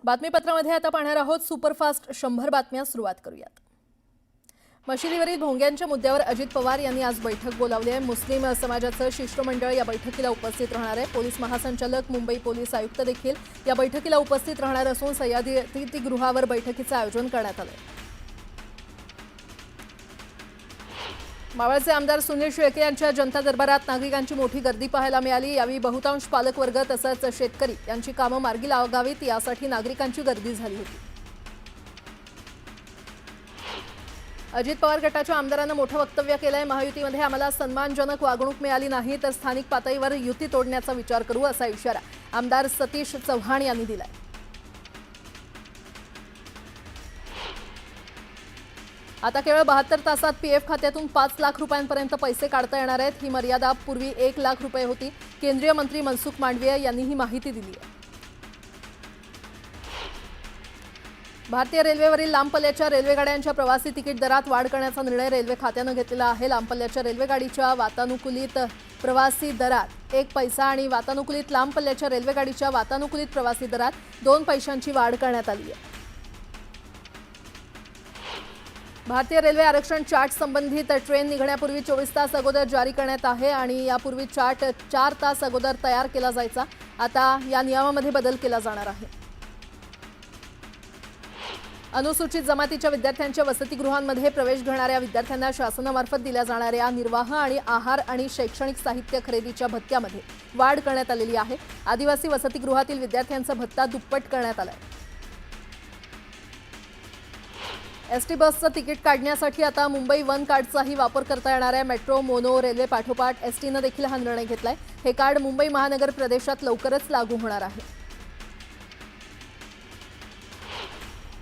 बातमीपत्रामध्ये आता पाहणार आहोत सुपरफास्ट 100 बातम्या सुरुवात करूयात। मशिदीवरील भोंग्यांच्या मुद्द्यावर अजित पवार यांनी आज बैठक बोलावली आहे। मुस्लिम समाजाचं शिष्टमंडळ या बैठकीला उपस्थित राहणार आहे। पोलीस महासंचालक, मुंबई पोलीस आयुक्त देखील या बैठकीला उपस्थित राहणार असून सह्याद्री अतिथीगृहावर बैठकीचं आयोजन करण्यात आलं आहे। मावळचे आमदार सुनील शेळके यांच्या जनता दरबारात नागरिकांची मोठी गर्दी पाहायला मिळाली। यावेळी बहुतांश पालकवर्ग तसंच शेतकरी यांची कामं मार्गी लागावीत यासाठी नागरिकांची गर्दी झाली होती। अजित पवार गटाच्या आमदारांना मोठं वक्तव्य केलंय। महायुतीमध्ये आम्हाला सन्मानजनक वागणूक मिळाली नाही तर स्थानिक पातळीवर युती तोडण्याचा विचार करू असा इशारा आमदार सतीश चव्हाण यांनी दिलाय। आता केवळ 72 तासात पीएफ खात्यातून 5 लाख रुपयांपर्यंत पैसे काढता येणार आहेत। ही मर्यादा पूर्वी 1 लाख रुपये होती। केंद्रीय मंत्री मनसुख मांडवीय यांनी ही माहिती दिली आहे। भारतीय रेल्वेवरील लांब पल्ल्याच्या रेल्वेगाड्यांच्या प्रवासी तिकीट दरात वाढ करण्याचा निर्णय रेल्वे खात्यानं घेतलेला आहे। लांब पल्ल्याच्या रेल्वेगाडीच्या वातानुकूलित प्रवासी दरात 1 पैसा आणि वातानुकूलित लांब पल्ल्याच्या रेल्वेगाडीच्या वातानुकूलित प्रवासी दरात 2 पैशांची वाढ करण्यात आली आहे। भारतीय रेल्वे आरक्षण चार्ट संबंधित ट्रेन निघण्यापूर्वी 24 तास अगोदर जारी करण्यात आहे आणि यापूर्वी चार्ट 4 तास अगोदर तयार केला जायचा। आता या नियमामध्ये बदल केला जाणार आहे। अनुसूचित जमातीच्या विद्यार्थ्यांच्या वसतिगृहांमध्ये प्रवेश घेणाऱ्या विद्यार्थ्यांना शासनामार्फत दिल्या जाणाऱ्या निर्वाह आणि आहार आणि शैक्षणिक साहित्य खरेदीच्या भत्त्यामध्ये वाढ करण्यात आलेली आहे। आदिवासी वसतिगृहातील विद्यार्थ्यांचा भत्ता दुप्पट करण्यात आलाय। एसटी बसचं तिकीट काढण्यासाठी आता मुंबई वन कार्डचाही वापर करता येणार आहे। मेट्रो, मोनो रेल्वे पाठोपाठ एसटीनं देखील हा निर्णय घेतलाय। हे कार्ड मुंबई महानगर प्रदेशात लवकरच लागू होणार आहे।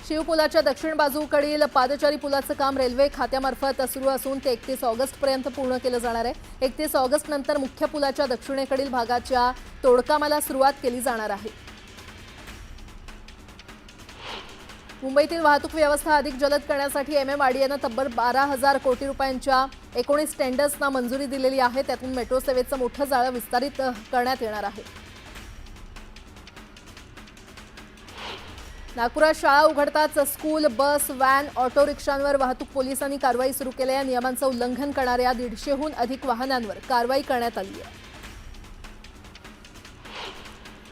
शिवपुलाच्या दक्षिण बाजूकडील पादचारी पुलाचं काम रेल्वे खात्यामार्फत सुरू असून ते 31 ऑगस्टपर्यंत पूर्ण केलं जाणार आहे। 31 ऑगस्ट नंतर मुख्य पुलाच्या दक्षिणेकडील भागाच्या तोडकामाला सुरुवात केली जाणार आहे। मुंबईतील वाहतूक व्यवस्था अधिक जलद करण्यासाठी एमएमआरडीएनं तब्बल 12,000 कोटी रुपयांच्या 19 टेंडर्सना मंजुरी दिलेली आहे। त्यातून मेट्रो सेवेचं मोठं जाळं विस्तारित करण्यात येणार आहे। नागपुरात शाळा उघडताच स्कूल, बस, व्हॅन, ऑटो रिक्षांवर वाहतूक पोलिसांनी कारवाई सुरू केली आहे। नियमांचं उल्लंघन करणाऱ्या 150हून अधिक वाहनांवर कारवाई करण्यात आली आहे।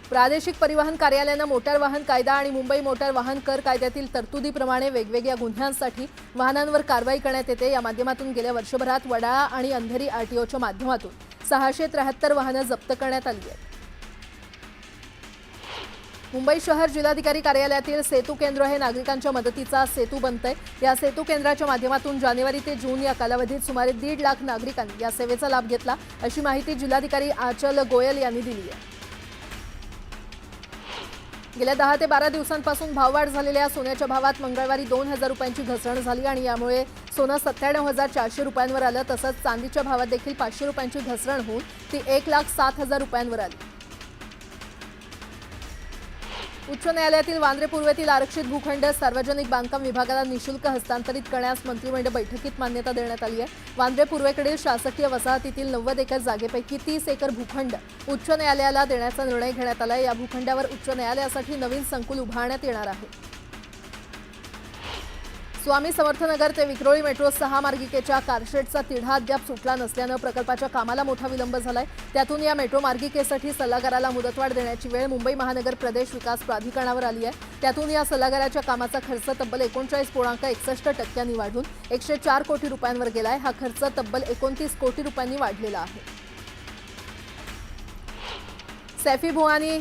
प्रादेशिक परिवहन कार्यालयानं मोटार वाहन कायदा आणि मुंबई मोटार वाहन कर कायद्यातील तरतुदीप्रमाणे वेगवेगळ्या गुन्ह्यांसाठी वाहनांवर कारवाई करण्यात येते। या माध्यमातून गेल्या वर्षभरात वडाळा आणि अंधेरी आरटीओच्या माध्यमातून 673 वाहनं जप्त करण्यात आली आहेत। मुंबई शहर जिल्हाधिकारी कार्यालयातील सेतू केंद्र हे नागरिकांच्या मदतीचा सेतू बनतंय। या सेतू केंद्राच्या माध्यमातून जानेवारी ते जून या कालावधीत सुमारे 1.5 लाख नागरिकांनी या सेवेचा लाभ घेतला, अशी माहिती जिल्हाधिकारी आचल गोयल यांनी दिली आहे। गेल्या 10 ते 12 दिवसांपासून भाववाढ झालेल्या सोन्याच्या भावात मंगळवारी 2,000 रुपयांची घसरण झाली आणि यामुळे सोनं 97,400 रुपयांवर आलं। तसंच चांदीच्या भावात देखील 500 रुपयांची घसरण होऊन ती 1,07,000 रुपयांवर आली। उच्च न्यायालयातील वांद्रे पूर्वेतील आरक्षित भूखंड सार्वजनिक बांधकाम विभागाला निःशुल्क हस्तांतरित करण्यास मंत्रिमंडळ बैठकीत मान्यता देण्यात आली आहे। वांद्रे पूर्वेकडील शासकीय वसाहतीतील 90 एकर जागेपैकी 30 एकर भूखंड उच्च न्यायालयाला देण्याचा निर्णय घेण्यात आला आहे। या भूखंडावर उच्च न्यायालयासाठी नवीन संकुल उभारण्यात येणार आहे। स्वामी समर्थनगर ते विक्रोळी मेट्रो 6 मार्गिकेच्या कारशेडचा तिढा अद्याप सुटला नसल्यानं प्रकल्पाच्या कामाला मोठा विलंब झालाय। त्यातून या मेट्रो मार्गिकेसाठी सल्लागाराला मुदतवाढ देण्याची वेळ मुंबई महानगर प्रदेश विकास प्राधिकरणावर आली आहे। त्यातून या सल्लागाराच्या कामाचा खर्च तब्बल 39.61% वाढून 104 कोटी रुपयांवर गेलाय। हा खर्च तब्बल 29 कोटी रुपयांनी वाढलेला आहे। सैफी भुआनी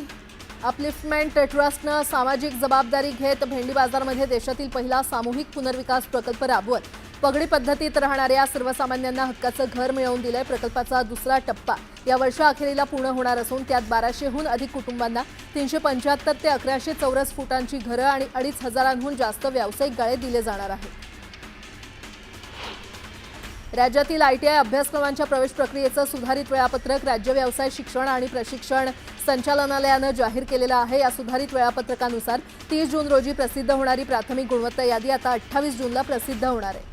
अपलिफ्टमेंट ट्रस्टनं सामाजिक जबाबदारी घेत भेंडी बाजारमध्ये देशातील पहिला सामूहिक पुनर्विकास प्रकल्प राबवत पगडी पद्धतीत राहणाऱ्या सर्वसामान्यांना हक्काचं घर मिळवून दिलंय। प्रकल्पाचा दुसरा टप्पा या वर्षाअखेरीला पूर्ण होणार असून त्यात 1200हून अधिक कुटुंबांना 375 ते 1100 चौरस फुटांची घरं आणि 2,500हून जास्त व्यावसायिक गाळे दिले जाणार आहेत। राज्यातील आयटीआय अभ्यासक्रमांच्या प्रवेश प्रक्रियेचं सुधारित वेळापत्रक राज्य व्यवसाय शिक्षण आणि प्रशिक्षण संचालनालयानं जाहीर केलेलं आहे। या सुधारित वेळापत्रकानुसार 30 जून रोजी प्रसिद्ध होणारी प्राथमिक गुणवत्ता यादी आता 28 जूनला प्रसिद्ध होणार आहे।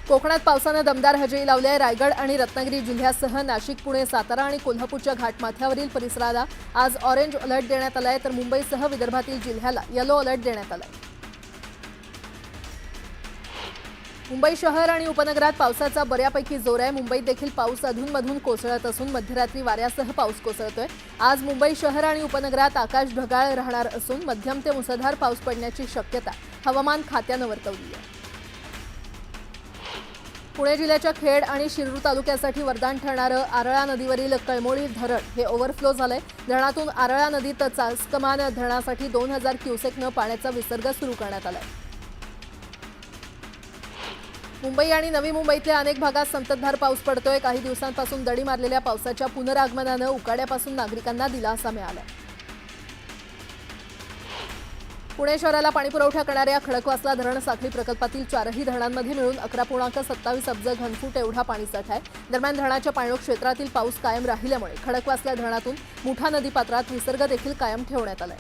कोकणात पावसानं दमदार हजेरी लावली आहे। रायगड आणि रत्नागिरी जिल्ह्यासह नाशिक, पुणे, सातारा आणि कोल्हापूरच्या घाटमाथ्यावरील परिसराला आज ऑरेंज अलर्ट देण्यात आला आहे, तर मुंबईसह विदर्भातील जिल्ह्याला येलो अलर्ट देण्यात आला आहे। मुंबई शहर आणि उपनगरात पावसाचा बऱ्यापैकी जोर आहे। मुंबईत देखील पाऊस अधूनमधून कोसळत असून मध्यरात्री वाऱ्यासह पाऊस कोसळतोय। आज मुंबई शहर आणि उपनगरात आकाश ढगाळ राहणार असून मध्यम ते मुसळधार पाऊस पडण्याची शक्यता हवामान खात्यानं वर्तवली आहे। पुणे जिल्ह्याच्या खेड आणि शिरूर तालुक्यासाठी वरदान ठरणारं आरळा नदीवरील कळमोळी धरण हे ओव्हरफ्लो झालंय। धरणातून आरळा नदीत चासकमान धरणासाठी 2000 क्युसेकनं पाण्याचा विसर्ग सुरू करण्यात आलाय। मुंबई आणि नवी मुंबईतल्या अनेक भागात संततधार पाऊस पडतोय। काही दिवसांपासून दडी मारलेल्या पावसाच्या पुनरागमनानं उकाड्यापासून नागरिकांना दिलासा मिळाला। पुणे शहराला पाणीपुरवठा करणाऱ्या खडकवासला धरण साखळी प्रकल्पातील 4ही धरणांमध्ये मिळून 11.27 अब्ज घनफूट एवढा पाणीसाठा आहे। दरम्यान धरणाच्या पाणलोट क्षेत्रातील पाऊस कायम राहिल्यामुळे खडकवासला धरणातून मुठा नदीपात्रात विसर्ग देखील कायम ठेवण्यात आलाय।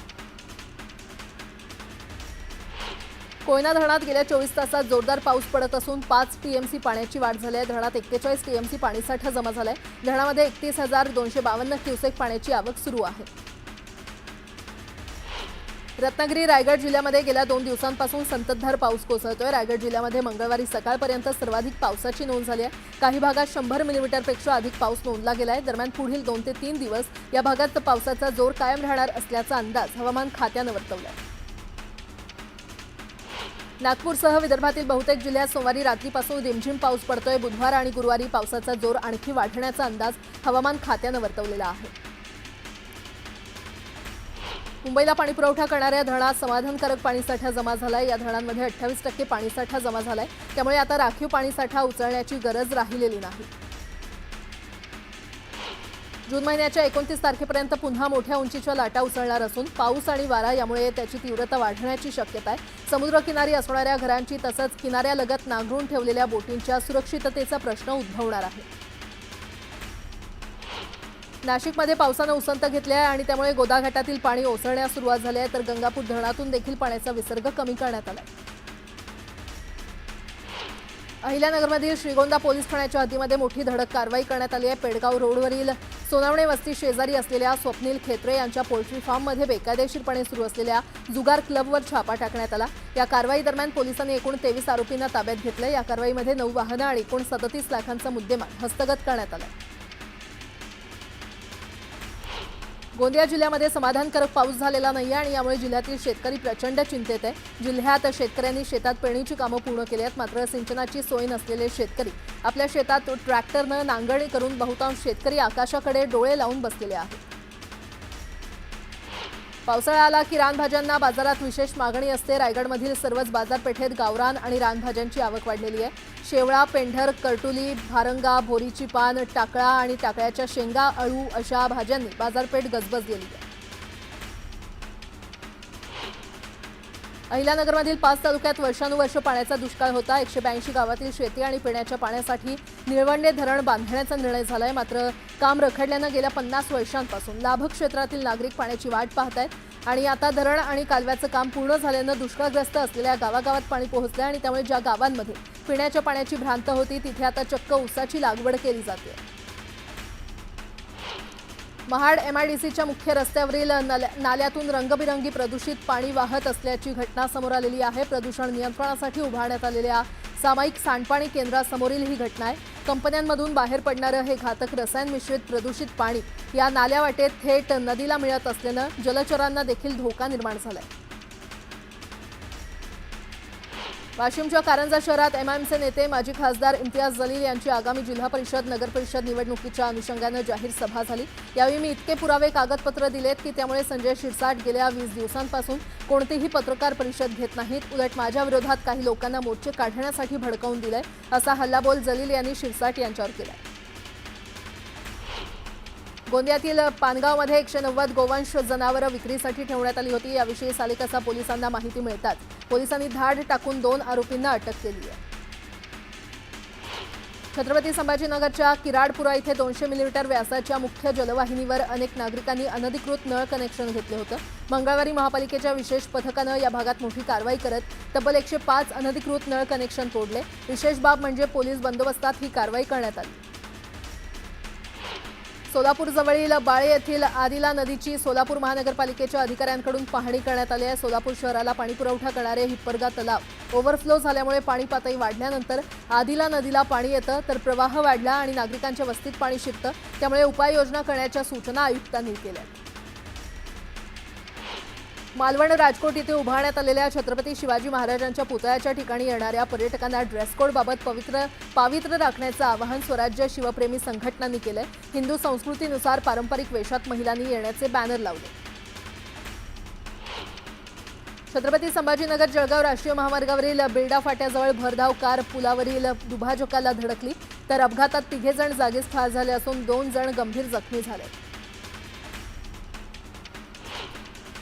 कोयना धरणात गेल्या 24 तासात जोरदार पाऊस पडत असून 5 टीएमसी पाण्याची वाढ झाली आहे। धरणात 41 टीएमसी पाणीसाठा जमा झालाय। धरणामध्ये 31,252 क्युसेक पाण्याची आवक सुरू आहे। रत्नागिरी, रायगड जिल्ह्यामध्ये गेल्या 2 दिवसांपासून संततधार पाऊस कोसळतोय। रायगड जिल्ह्यामध्ये मंगळवारी सकाळपर्यंत सर्वाधिक पावसाची नोंद झाली आहे। काही भागात 100 मिलीमीटरपेक्षा अधिक पाऊस नोंदला गेला आहे। दरम्यान पुढील 2 ते 3 दिवस या भागात पावसाचा जोर कायम राहणार असल्याचा अंदाज हवामान खात्यानं वर्तवला आहे। नागपूरसह विदर्भातील बहुतेक जिल्ह्यात सोमवारी रात्रीपासून रिमझिम पाऊस पडतोय। बुधवार आणि गुरुवारी पावसाचा जोर आणखी वाढण्याचा अंदाज हवामान खात्यानं वर्तवलेला आहे। मुंबईला पाणीपुरवठा करणाऱ्या धरणात समाधानकारक पाणीसाठा जमा झालाय। या धरणांमध्ये 28% पाणीसाठा जमा झालाय, त्यामुळे आता राखीव पाणीसाठा उचलण्याची गरज राहिलेली नाही। जून महिन्याच्या 29 तारखेपर्यंत पुन्हा मोठ्या उंचीच्या लाटा उसळणार असून पाऊस आणि वारा यामुळे त्याची तीव्रता वाढण्याची शक्यता आहे। समुद्रकिनारी असणाऱ्या घरांची तसंच किनाऱ्यालगत नांगरून ठेवलेल्या बोटींच्या सुरक्षिततेचा प्रश्न उद्भवणार आहे। नाशिकमध्ये पावसानं उसंत घेतली आहे आणि त्यामुळे गोदाघाटातील पाणी ओसरण्यास सुरुवात झाली आहे, तर गंगापूर धरणातून देखील पाण्याचा विसर्ग कमी करण्यात आला आहे। अहिल्यानगरमधील श्रीगोंदा पोलीस ठाण्याच्या हद्दीमध्ये मोठी धडक कारवाई करण्यात आली आहे। पेडगाव रोडवरील सोनावणे वस्ती शेजारी असलेल्या स्वप्नील खेत्रे यांच्या पोल्ट्री फार्ममध्ये बेकायदेशीरपणे सुरू असलेल्या जुगार क्लबवर छापा टाकण्यात आला। या कारवाई दरम्यान पोलिसांनी एकूण 23 आरोपींना ताब्यात घेतलं। या कारवाईमध्ये 9 वाहनं आणि एकूण 37 लाखांचा मुद्देमाल हस्तगत करण्यात आला। गोंदिया जिल्ह्यामध्ये समाधानकारक पाऊस झालेला नाही आणि यामुळे जिल्ह्यातील शेतकरी प्रचंड चिंतेत आहे। जिल्ह्यात शेतकऱ्यांनी शेतात पेरणीची कामं पूर्ण केली आहेत, मात्र सिंचनाची सोय नसलेले शेतकरी आपल्या शेतात ट्रॅक्टरनं नांगरणी करून बहुतांश शेतकरी आकाशाकडे डोळे लावून बसलेले आहेत। पावसाळा आला की रानभाज्यांना बाजारात विशेष मागणी असते। रायगडमधील सर्वच बाजारपेठेत गावरान आणि रानभाज्यांची आवक वाढलेली आहे। शेवळा, पेंढर, करटुली, भारंगा, भोरीची पान, टाकळा आणि टाकळ्याच्या शेंगा, अळू अशा भाज्यांनी बाजारपेठ गजबजलेली आहे। अहिल्यानगरमधील 5 तालुक्यात वर्षानुवर्ष पाण्याचा दुष्काळ होता। 182 गावातील शेती आणि पिण्याच्या पाण्यासाठी निळवंडे धरण बांधण्याचा निर्णय झालाय, मात्र काम रखडल्यानं गेल्या 50 वर्षांपासून लाभक क्षेत्रातील नागरिक पाण्याची वाट पाहत आहेत आणि आता धरण आणि कालव्याचं काम पूर्ण झाल्यानं दुष्काळग्रस्त असलेल्या गावागावात पाणी पोहोचलंय आणि त्यामुळे ज्या गावांमध्ये पिण्याच्या पाण्याची भ्रांत होती तिथे आता चक्क ऊसाची लागवड केली जाते। महाड एमआयडीसीच्या मुख्य रस्त्यावरील नाल्यातून रंगबिरंगी प्रदूषित पाणी वाहत असल्याची घटना समोर आलेली आहे। प्रदूषण नियंत्रणासाठी उभारण्यात आलेल्या सामायिक सांडपाणी केंद्रासमोरील ही घटना आहे। कंपन्यांमधून बाहेर पडणारं हे घातक रसायन मिश्रित प्रदूषित पाणी या नाल्यावाटेत थेट नदीला मिळत असल्यानं जलचरांना देखील धोका निर्माण झालाय। वाशिमच्या कारंजा शहरात एमआयएमचे नेते माजी खासदार इम्तियाज जलील यांची आगामी जिल्हा परिषद नगर परिषद निवडणुकीच्या अनुषंगानं जाहीर सभा झाली। यावेळी मी इतके पुरावे कागदपत्र दिलेत की त्यामुळे संजय शिरसाट गेल्या 20 दिवसांपासून कोणतीही पत्रकार परिषद घेत नाहीत, उलट माझ्या विरोधात काही लोकांना मोर्चे काढण्यासाठी भडकवून दिलंय, असा हल्लाबोल जलील यांनी शिरसाट यांच्यावर केलाय। गोंदियातील पानगावमध्ये 190 गोवंश जनावरं विक्रीसाठी ठेवण्यात आली होती। याविषयी सालेकसा पोलिसांना माहिती मिळताच पोलिसांनी धाड टाकून 2 आरोपींना अटक केली आहे। छत्रपती संभाजीनगरच्या किराडपुरा इथे 200 मिलीमीटर व्यासाच्या मुख्य जलवाहिनीवर अनेक नागरिकांनी अनधिकृत नळ कनेक्शन घेतले होतं। मंगळवारी महापालिकेच्या विशेष पथकानं या भागात मोठी कारवाई करत तब्बल 105 अनधिकृत नळ कनेक्शन तोडले। विशेष बाब म्हणजे पोलीस बंदोबस्तात ही कारवाई करण्यात आली। सोलापूर जवळील बाळे येथील आदिला नदीची सोलापूर महानगरपालिकेच्या अधिकाऱ्यांकडून पाहणी करण्यात आली आहे। सोलापूर शहराला पाणीपुरवठा करणारे हिप्परगा तलाव ओव्हरफ्लो झाल्यामुळे पाणी पातळी वाढल्यानंतर आदिला नदीला पाणी येतं तर प्रवाह वाढला आणि नागरिकांच्या वस्तीत पाणी शिरतं, त्यामुळे उपाययोजना करण्याच्या सूचना आयुक्तांनी केल्या। मालवण राजकोट इथे उभारण्यात आलेल्या छत्रपती शिवाजी महाराजांच्या पुतळ्याच्या ठिकाणी येणाऱ्या पर्यटकांना ड्रेस कोड बाबत पावित्र्य राखण्याचं आवाहन स्वराज्य शिवप्रेमी संघटनांनी केलंय। हिंदू संस्कृतीनुसार पारंपरिक वेशात महिलांनी येण्याचे बॅनर लावले। छत्रपती संभाजीनगर जळगाव राष्ट्रीय महामार्गावरील बिल्डा फाट्याजवळ भरधाव कार पुलावरील दुभाजकाला धडकली तर अपघातात 3 जण जागीच ठार झाले असून 2 जण गंभीर जखमी झाले।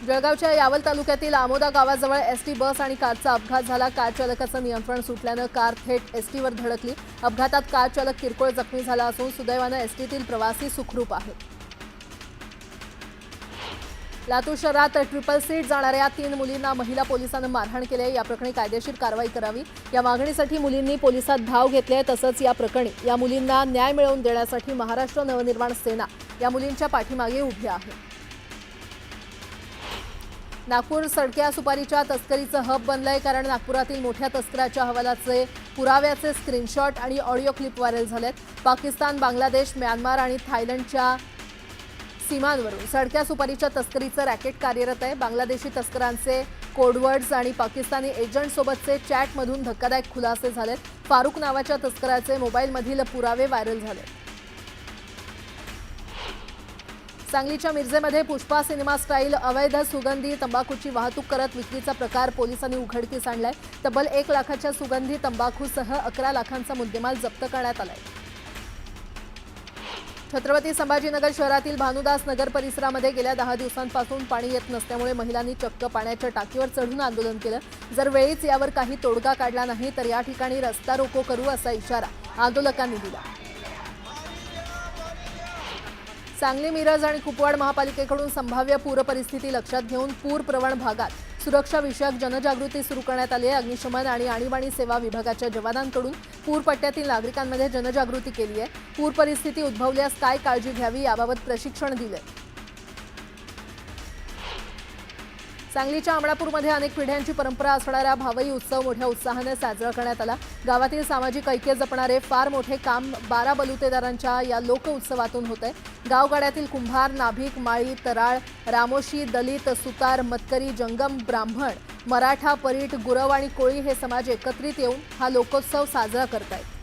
जळगावच्या यावल तालुक्यातील आमोदा गावाजवळ एसटी बस आणि कारचा अपघात झाला। कार चालकाचं नियंत्रण सुटल्यानं कार थेट एसटीवर धडकली। अपघातात कार चालक किरकोळ जखमी झाला असून सुदैवानं एसटीतील प्रवासी सुखरूप आहेत। लातूर शहरात ट्रिपल सीट जाणाऱ्या 3 मुलींना महिला पोलिसांनी मारहाण केली। या प्रकरणी कायदेशीर कारवाई करावी या मागणीसाठी मुलींनी पोलिसात धाव घेतली आहे। तसंच या प्रकरणी या मुलींना न्याय मिळवून देण्यासाठी महाराष्ट्र नवनिर्माण सेना या मुलींच्या पाठीमागे उभी आहे। नागपूर सडक्या सुपारीच्या तस्करीचं हब बनलंय, कारण नागपुरातील मोठ्या तस्कराच्या अहवालाचे पुराव्याचे स्क्रीनशॉट आणि ऑडिओ क्लिप व्हायरल झालेत। पाकिस्तान, बांगलादेश, म्यानमार आणि थायलंडच्या सीमांवरून सडक्या सुपारीच्या तस्करीचं रॅकेट कार्यरत आहे। बांगलादेशी तस्करांचे कोडवर्ड्स आणि पाकिस्तानी एजंटसोबतचे चॅटमधून धक्कादायक खुलासे झालेत। फारुक नावाच्या तस्कराचे मोबाईलमधील पुरावे व्हायरल झाले। सांगलीच्या मिरजेमध्ये पुष्पा सिनेमा स्टाईल अवैध सुगंधी तंबाखूची वाहतूक करत विक्रीचा प्रकार पोलिसांनी उघडकीस आणलाय। तब्बल 1 लाखाच्या सुगंधी तंबाखूसह 11 लाखांचा मुद्देमाल जप्त करण्यात आलाय। छत्रपती संभाजीनगर शहरातील भानुदास नगर परिसरामध्ये गेल्या 10 दिवसांपासून पाणी येत नसल्यामुळे महिलांनी चक्क पाण्याच्या टाकीवर चढून आंदोलन केलं। जर वेळीच यावर काही तोडगा काढला नाही तर या ठिकाणी रस्ता रोको करू असा इशारा आंदोलकांनी दिला। सांगली, मिरज आणि कुपवाड महापालिकेकडून संभाव्य पूर परिस्थिती लक्षात घेऊन पूर प्रवण भागात सुरक्षा विषयक जनजागृती सुरू करण्यात आली आहे। अग्निशमन आणि आणीबाणी सेवा विभागाच्या जवानांकडून पूर पट्ट्यातील नागरिकांमध्ये जनजागृती केली आहे। पूर परिस्थिती उद्भवल्यास काय काळजी घ्यावी याबाबत प्रशिक्षण दिले। सांगलीच्या अमळापूरमध्ये अनेक पिढ्यांची परंपरा असणारा भावई उत्सव मोठ्या उत्साहाने साजरा करण्यात आला। गावातील सामाजिक ऐक्य जपणारे फार मोठे काम 12 बलुतेदारांच्या या लोक उत्सवातून होते। गावगाड्यातील कुंभार, नाभिक, माळी, तराळ, रामोशी, दलित, सुतार, मतकरी, जंगम, ब्राह्मण, मराठा, परीट, गुरव आणि कोळी हे समाज एकत्रित येऊन हा लोकोत्सव साजरा करतायत।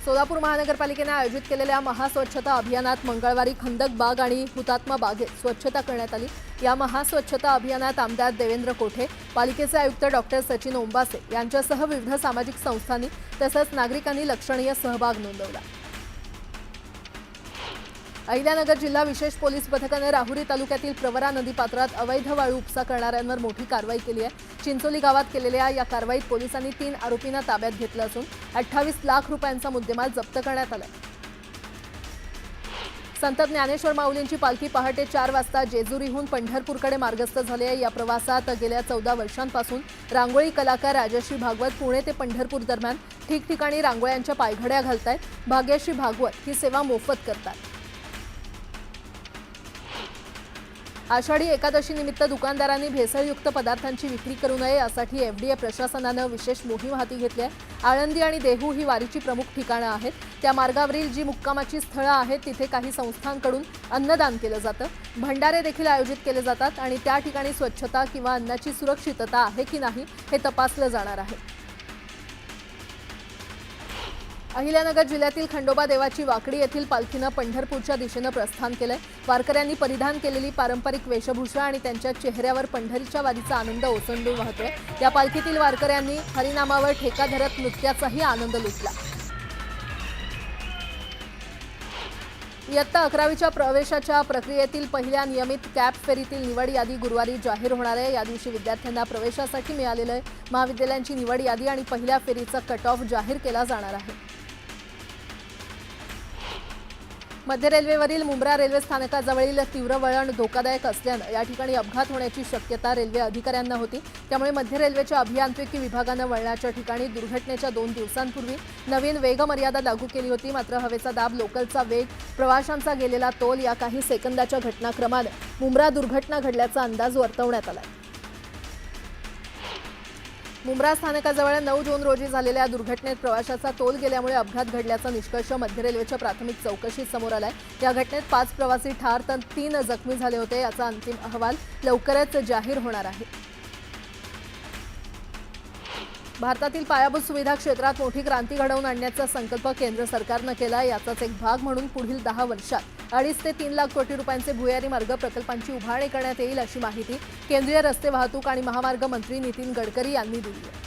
सोलापूर महानगरपालिकेने आयोजित केलेल्या महास्वच्छता अभियानात मंगळवारी खंदक बाग आणि हुतात्मा बागेत स्वच्छता करण्यात आली। या महास्वच्छता अभियानात आमदार देवेंद्र कोठे, पालिकेचे आयुक्त डॉक्टर सचिन ओंबासे यांच्यासह विविध सामाजिक संस्थांनी तसंच नागरिकांनी लक्षणीय सहभाग नोंदवला। अहिल्यानगर जिल्हा विशेष पोलीस पथकाने राहुरी तालुक्यातील प्रवरा नदीपात्रात अवैध वाळू उपसा करणाऱ्यांवर मोठी कारवाई केली आहे। चिंचोली गावात केलेल्या या कारवाईत पोलिसांनी 3 आरोपींना ताब्यात घेतलं असून 28 लाख रुपयांचा मुद्देमाल जप्त करण्यात आलाय। संत ज्ञानेश्वर माऊलींची पालखी पहाटे 4 वाजता जेजुरीहून पंढरपूरकडे मार्गस्थ झाली आहे। या प्रवासात गेल्या 14 वर्षांपासून रांगोळी कलाकार राजश्री भागवत पुणे ते पंढरपूर दरम्यान ठिकठिकाणी रांगोळ्यांच्या पायघड्या घालतायत। भाग्यश्री भागवत ही सेवा मोफत करतात। आषाढी एकादशी निमित्त दुकानदारांनी भेसळयुक्त पदार्थांची विक्री करू नये यासाठी एफडीए प्रशासनानं विशेष मोहीम हाती घेतली आहे। आळंदी आणि देहू ही वारीची प्रमुख ठिकाणं आहेत। त्या मार्गावरील जी मुक्कामाची स्थळं आहेत तिथे काही संस्थांकडून अन्नदान केलं जातं, भंडारे देखील आयोजित केले जातात आणि त्या ठिकाणी स्वच्छता किंवा अन्नाची सुरक्षितता आहे की नाही हे तपासलं जाणार आहे। अहिल्यानगर जिल्ह्यातील खंडोबा देवाची वाकडी येथील पालखीनं पंढरपूरच्या दिशेनं प्रस्थान केलंय। वारकऱ्यांनी परिधान केलेली पारंपरिक वेशभूषा आणि त्यांच्या चेहऱ्यावर पंढरीच्या वारीचा आनंद ओसंडून वाहतोय। या पालखीतील वारकऱ्यांनी हरिनामावर ठेका धरत नृत्याचाही आनंद लुटला। इयत्ता 11वीच्या प्रवेशाच्या प्रक्रियेतील पहिल्या नियमित कॅप फेरीतील निवड यादी गुरुवारी जाहीर होणार आहे। या दिवशी विद्यार्थ्यांना प्रवेशासाठी मिळालेल्या महाविद्यालयांची निवड यादी आणि पहिल्या फेरीचा कट ऑफ जाहीर केला जाणार आहे। मध्य रेल्वेवरील मुंब्रा रेल्वे स्थानकाजवळील तीव्र वळण धोकादायक असल्याने या ठिकाणी अपघात होण्याची शक्यता रेल्वे अधिकाऱ्यांना होती। त्यामुळे मध्य रेल्वेच्या अभियांत्रिकी विभागाने वळणाच्या ठिकाणी दुर्घटनेच्या 2 दिवसांपूर्वी नवीन वेग मर्यादा लागू केली होती। मात्र हवेचा दाब, लोकलचा वेग, प्रवाशांचा गेलेला तोल या काही सेकंदाच्या घटनाक्रमाने मुंब्रा दुर्घटना घडल्याचा अंदाज वर्तवण्यात आला। मुंब्रा स्थानकाजवळ 9 जून रोजी झालेल्या दुर्घटनेत प्रवाशाचा तोल गेल्यामुळे अपघात घडल्याचा निष्कर्ष मध्य रेल्वेच्या प्राथमिक चौकशीत समोर आलाय। या घटनेत 5 प्रवासी ठार तर 3 जखमी झाले होते। याचा अंतिम अहवाल लवकरच जाहीर होणार आहे। भारतातील पायाभूत सुविधा क्षेत्रात मोठी क्रांती घडवून आणण्याचा संकल्प केंद्र सरकारने केला। याचाच एक भाग म्हणून पुढील 10 वर्षात 2.5 ते 3 लाख कोटी रुपयांचे भुयारी मार्ग प्रकल्पांची उभारणी करण्यात येईल, अशी माहिती केंद्रीय रस्ते वाहतूक आणि महामार्ग मंत्री नितीन गडकरी यांनी दिली आहे।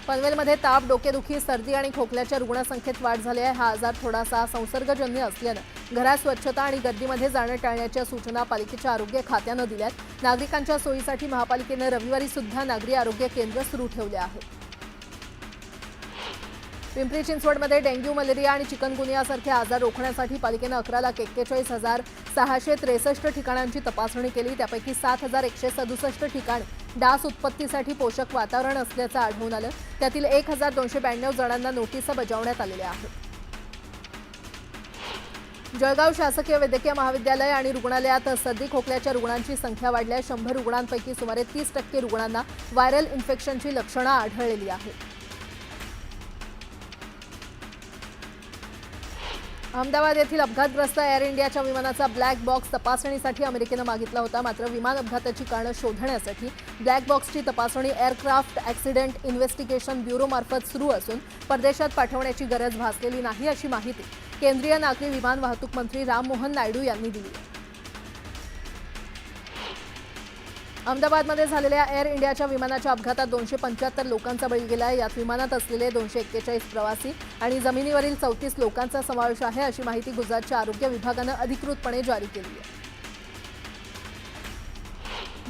पनवेलमध्ये ताप, डोकेदुखी, सर्दी आणि खोकल्याच्या रुग्णसंख्येत वाढ झाली आहे। हा आजार थोडासा संसर्गजन्य असल्याने घरात स्वच्छता आणि गर्दीमध्ये जाणं टाळण्याच्या सूचना पालिकेच्या आरोग्य खात्याने दिल्यात। नागरिकांच्या सोयीसाठी महापालिकेने रविवारी सुद्धा नागरी आरोग्य केंद्र सुरू ठेवले आहे। पिंपरी चिंचवडमध्ये डेंग्यू, मलेरिया आणि चिकनगुनियासारखे आजार रोखण्यासाठी पालिकेने 11,41,663 ठिकाणांची तपासणी केली। त्यापैकी 7,167 ठिकाणी डास उत्पत्तीसाठी पोषक वातावरण असल्याचं आढळून आलं। त्यातील 1,292 जणांना नोटीसा बजावण्यात आलेल्या आहेत। जळगाव शासकीय वैद्यकीय महाविद्यालय आणि रुग्णालयात सर्दी खोकल्याच्या रुग्णांची संख्या वाढली आहे। 100 रुग्णांपैकी सुमारे 30% रुग्णांना व्हायरल इन्फेक्शनची लक्षणं आढळलेली आहेत। अहमदाबाद येथील अपघातग्रस्त एअर इंडियाच्या विमानाचा ब्लॅक बॉक्स तपासणीसाठी अमेरिकेने मागितला होता। मात्र विमान अपघाताची कारणं शोधण्यासाठी ब्लॅक बॉक्सची तपासणी एअरक्राफ्ट ॲक्सिडेंट इन्व्हेस्टिगेशन ब्युरोमार्फत सुरू असून परदेशात पाठवण्याची गरज भासलेली नाही, अशी माहिती केंद्रीय नागरी विमान वाहतूक मंत्री राममोहन नायडू यांनी दिली आहे। अहमदाबादमध्ये झालेल्या एअर इंडियाच्या विमानाच्या अपघातात 275 लोकांचा बळी गेला आहे। यात विमानात असलेले 241 प्रवासी आणि जमिनीवरील 34 लोकांचा समावेश आहे, अशी माहिती गुजरातच्या आरोग्य विभागाने अधिकृतपणे जारी केली आहे।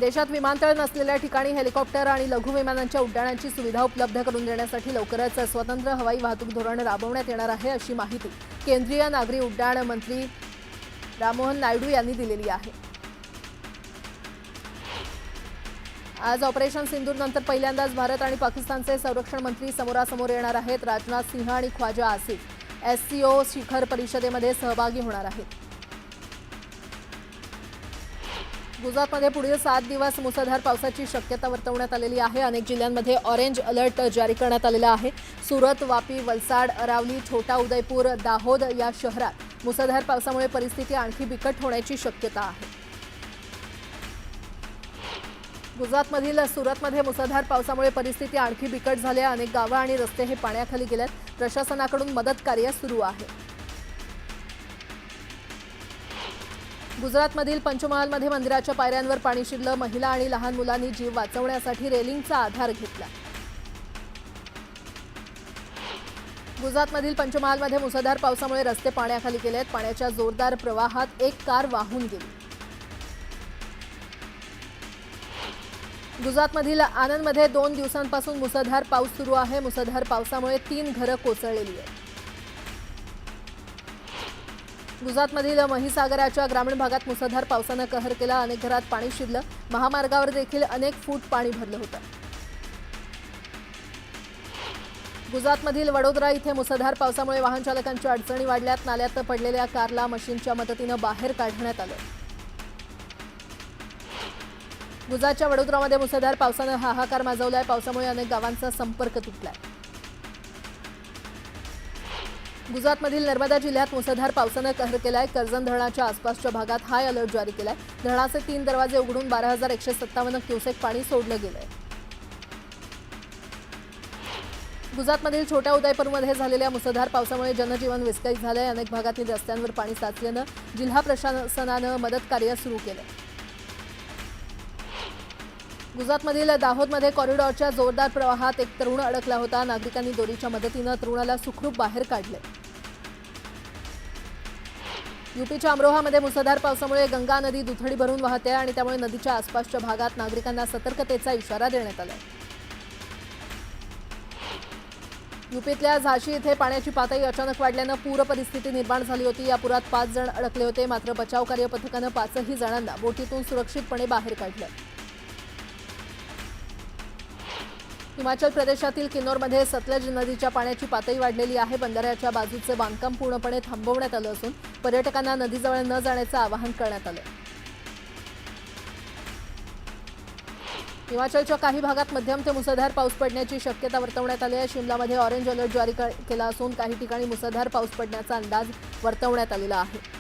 देशात विमानतळ नसलेल्या ठिकाणी हेलिकॉप्टर आणि लघु विमानांच्या उड्डाणाची सुविधा उपलब्ध करून देण्यासाठी लवकरच स्वतंत्र हवाई वाहतूक धोरण राबवण्यात येणार आहे, अशी माहिती केंद्रीय नागरी उड्डाण मंत्री राममोहन नायडू यांनी दिलेली आहे। आज ऑपरेशन सिंदूरनंतर पहिल्यांदाच भारत आणि पाकिस्तानचे संरक्षण मंत्री समोरासमोर येणार आहेत। राजनाथ सिंह आणि ख्वाजा आसिफ SCO शिखर परिषदेमध्ये सहभागी होणार आहेत। गुजरातमध्ये पुढील 7 दिवस मुसळधार पावसाची शक्यता वर्तवण्यात आलेली आहे। अनेक जिल्ह्यांमध्ये ऑरेंज अलर्ट जारी करण्यात आलेला आहे। सुरत, वापी, वलसाड, अरावली, छोटा उदयपूर, दाहोद या शहरात मुसळधार पावसामुळे परिस्थिती आणखी बिकट होण्याची शक्यता आहे। गुजरातमधील सुरतमध्ये मुसळधार पावसामुळे परिस्थिती आणखी बिकट झाली आहे। अनेक गावं आणि रस्ते हे पाण्याखाली गेलेत। प्रशासनाकडून मदत कार्य सुरू आहे। गुजरातमधील पंचमहालमध्ये मंदिराच्या पायऱ्यांवर पाणी शिरलं। महिला आणि लहान मुलांनी जीव वाचवण्यासाठी रेलिंगचा आधार घेतला। गुजरातमधील पंचमहालमध्ये मुसळधार पावसामुळे रस्ते पाण्याखाली गेलेत। पाण्याच्या जोरदार प्रवाहात एक कार वाहून गेली। गुजरातमधील आनंदमध्ये 2 दिवसांपासून मुसळधार पाऊस सुरू आहे। मुसळधार पावसामुळे 3 घरं कोसळलेली आहेत। गुजरातमधील महिसागराच्या ग्रामीण भागात मुसळधार पावसाने कहर केला। अनेक घरात पाणी शिरलं। महामार्गावर देखील अनेक फूट पाणी भरलं होतं। गुजरातमधील वडोदरा इथे मुसळधार पावसामुळे वाहन चालकांच्या अडचणी वाढल्यात। नाल्यात पडलेल्या कारला मशीनच्या मदतीने बाहेर काढण्यात आलं। गुजरातच्या वडोदरामध्ये मुसळधार पावसाने हाहाकार माजवलाय। पावसामुळे अनेक गावांचा संपर्क तुटलाय। गुजरातमधील नर्मदा जिल्ह्यात मुसळधार पावसाने कहर केलाय। कर्जन धरणाच्या आसपासच्या भागात हाय अलर्ट जारी केलाय। धरणाचे 3 दरवाजे उघडून 12,157 क्युसेक पाणी सोडलं गेलंय। गुजरातमधील छोट्या उदयपूरमध्ये झालेल्या मुसळधार पावसामुळे जनजीवन विस्कळीत झालंय। अनेक भागातील रस्त्यांवर पाणी साचल्यानं जिल्हा प्रशासनानं मदत कार्य सुरू केलंय। गुजरातमधील दाहोदमध्ये कॉरिडॉरच्या जोरदार प्रवाहात एक तरुण अडकला होता। नागरिकांनी दोरीच्या मदतीने तरुणाला सुखरूप बाहेर काढले। यूपीच्या अमरोहामध्ये मुसळधार पावसामुळे गंगा नदी दुथडी भरून वाहते आणि त्यामुळे नदीच्या आसपासच्या भागात नागरिकांना सतर्कतेचा इशारा देण्यात आला आहे। यूपीतल्या झाशी इथे पाण्याची पातळी अचानक वाढल्यानं पूर परिस्थिती निर्माण झाली होती। या पुरात 5 जण अडकले होते, मात्र बचाव कार्य पथकानं 5ही जणांना बोटीतून सुरक्षितपणे बाहेर काढलं। हिमाचल प्रदेशातील किन्नौरमध्ये सतलज नदीच्या पाण्याची पातळी वाढलेली आहे। बंधाऱ्याच्या बाजूचे बांधकाम पूर्णपणे थांबवण्यात आलं असून पर्यटकांना नदीजवळ न जाण्याचं आवाहन करण्यात आलं। हिमाचलच्या काही भागात मध्यम ते मुसळधार पाऊस पडण्याची शक्यता वर्तवण्यात आली आहे। शिमलामध्ये ऑरेंज अलर्ट जारी केला असून काही ठिकाणी मुसळधार पाऊस पडण्याचा अंदाज वर्तवण्यात आलेला आहे।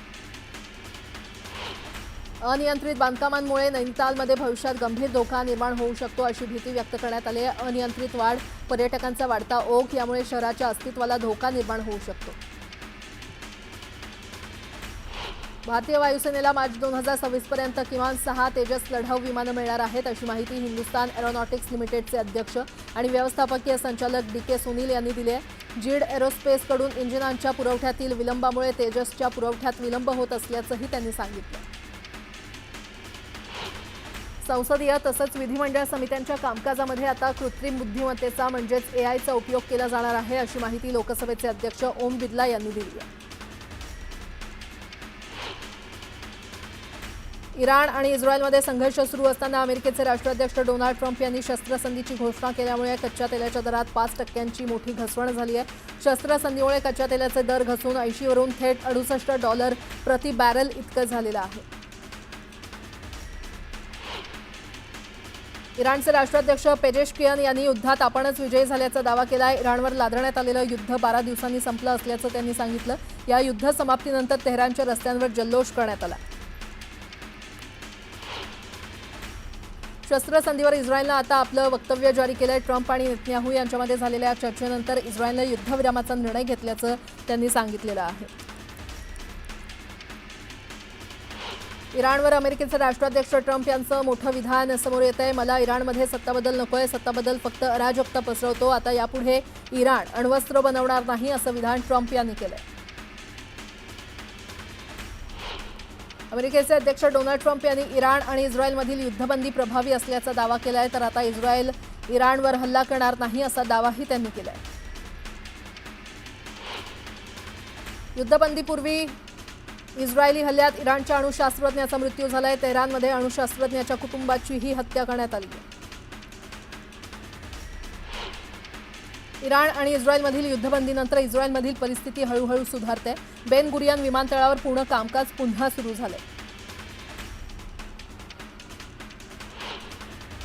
अनियंत्रित बांधकामांमुळे नैनितालमध्ये भविष्यात गंभीर धोका निर्माण होऊ शकतो अशी भीती व्यक्त करण्यात आली आहे। अनियंत्रित वाढ, पर्यटकांचा वाढता ओघ यामुळे शहराच्या अस्तित्वाला धोका निर्माण होऊ शकतो। भारतीय वायुसेनेला मार्च 2026 पर्यंत किमान 6 तेजस लढाऊ विमानं मिळणार आहेत अशी माहिती हिंदुस्तान एरोनॉटिक्स लिमिटेडचे अध्यक्ष आणि व्यवस्थापकीय संचालक DK सुनील यांनी दिली आहे। जीड एरोस्पेसकडून इंजिनांच्या पुरवठ्यातील विलंबामुळे तेजसच्या पुरवठ्यात विलंब होत असल्याचंही त्यांनी सांगितलं। संसदीय तसंच विधिमंडळ समित्यांच्या कामकाजामध्ये आता कृत्रिम बुद्धिमत्तेचा म्हणजेच AIचा उपयोग केला जाणार आहे अशी माहिती लोकसभेचे अध्यक्ष ओम बिर्ला यांनी दिली आहे। इराण आणि इस्रायलमध्ये संघर्ष सुरू असताना अमेरिकेचे राष्ट्राध्यक्ष डोनाल्ड ट्रम्प यांनी शस्त्रसंधीची घोषणा केल्यामुळे कच्च्या तेलाच्या दरात 5% मोठी घसरण झाली आहे। शस्त्रसंधीमुळे कच्च्या तेलाचे दर घसरून 80 वरून थेट $68 प्रति बॅरल इतकं झालेलं आहे। इराणचे राष्ट्राध्यक्ष पेजेशकियान यांनी युद्धात आपणच विजयी झाल्याचा दावा केला आहे। इराणवर लादण्यात आलेलं युद्ध 12 दिवसांनी संपलं असल्याचं त्यांनी सांगितलं। या युद्ध समाप्तीनंतर तेहरानच्या रस्त्यांवर जल्लोष करण्यात आला। शस्त्रसंधीवर इस्रायलनं आता आपलं वक्तव्य जारी केलंय। ट्रम्प आणि नेतन्याहू यांच्यामध्ये झालेल्या चर्चेनंतर इस्रायलनं युद्धविरामाचा निर्णय घेतल्याचं त्यांनी सांगितलेलं आहे। इराणवर अमेरिकेचे राष्ट्राध्यक्ष ट्रम्प यांचं मोठं विधान समोर येत आहे। मला इराणमध्ये सत्ताबदल नकोय, सत्ताबदल फक्त अराजकता पसरवतो। आता यापुढे इराण अण्वस्त्र बनवणार नाही असं विधान ट्रम्प यांनी केलंय। अमेरिकेचे अध्यक्ष डोनाल्ड ट्रम्प यांनी इराण आणि इस्रायलमधील युद्धबंदी प्रभावी असल्याचा दावा केलाय, तर आता इस्रायल इराणवर हल्ला करणार नाही असा दावाही त्यांनी केलाय। युद्धबंदीपूर्वी इस्रायली हल्ल्यात इराणच्या अणुशास्त्रज्ञाचा मृत्यू झालाय। तेहरानमध्ये अणुशास्त्रज्ञाच्या कुटुंबाचीही हत्या करण्यात आली आहे। इराण आणि इस्रायलमधील युद्धबंदीनंतर इस्रायलमधील परिस्थिती हळूहळू सुधारते। बेन गुरियन विमानतळावर पूर्ण कामकाज पुन्हा सुरू झाले।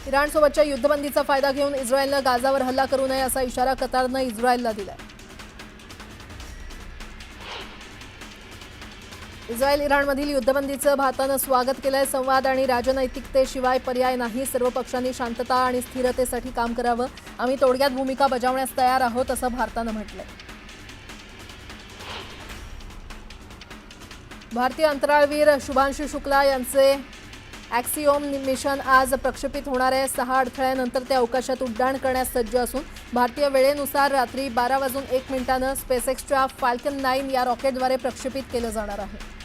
इराणसोबतच्या युद्धबंदीचा फायदा घेऊन इस्रायलनं गाझावर हल्ला करू नये असा इशारा कतारनं इस्रायलला दिलाय। इस्रायल इराणमधील युद्धबंदीचं भारतानं स्वागत केलंय। संवाद आणि राजनैतिकतेशिवाय पर्याय नाही। सर्व पक्षांनी शांतता आणि स्थिरतेसाठी काम करावं। आम्ही तोडग्यात भूमिका बजावण्यास तयार आहोत असं भारतानं म्हटलंय। भारतीय अंतराळवीर शुभांशु शुक्ला यांचे ॲक्सिओम मिशन आज प्रक्षेपित होणार आहे। 6 अडथळ्यानंतर ते अवकाशात उड्डाण करण्यास सज्ज असून भारतीय वेळेनुसार रात्री 12:01 स्पेसएक्सच्या फाल्कन 9 या रॉकेटद्वारे प्रक्षेपित केलं जाणार आहे।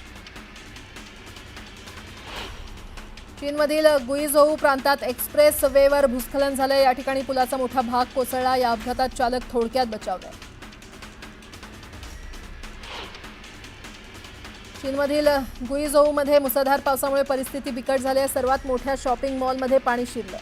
चीनमधील गुईझोऊ प्रांतात एक्सप्रेस वेवर भूस्खलन झालं। या ठिकाणी पुलाचा मोठा भाग कोसळला। या अपघातात चालक थोडक्यात बचावलाय। चीनमधील गुईझोऊमध्ये मुसळधार पावसामुळे परिस्थिती बिकट झाली आहे। सर्वात मोठ्या शॉपिंग मॉलमध्ये पाणी शिरलं।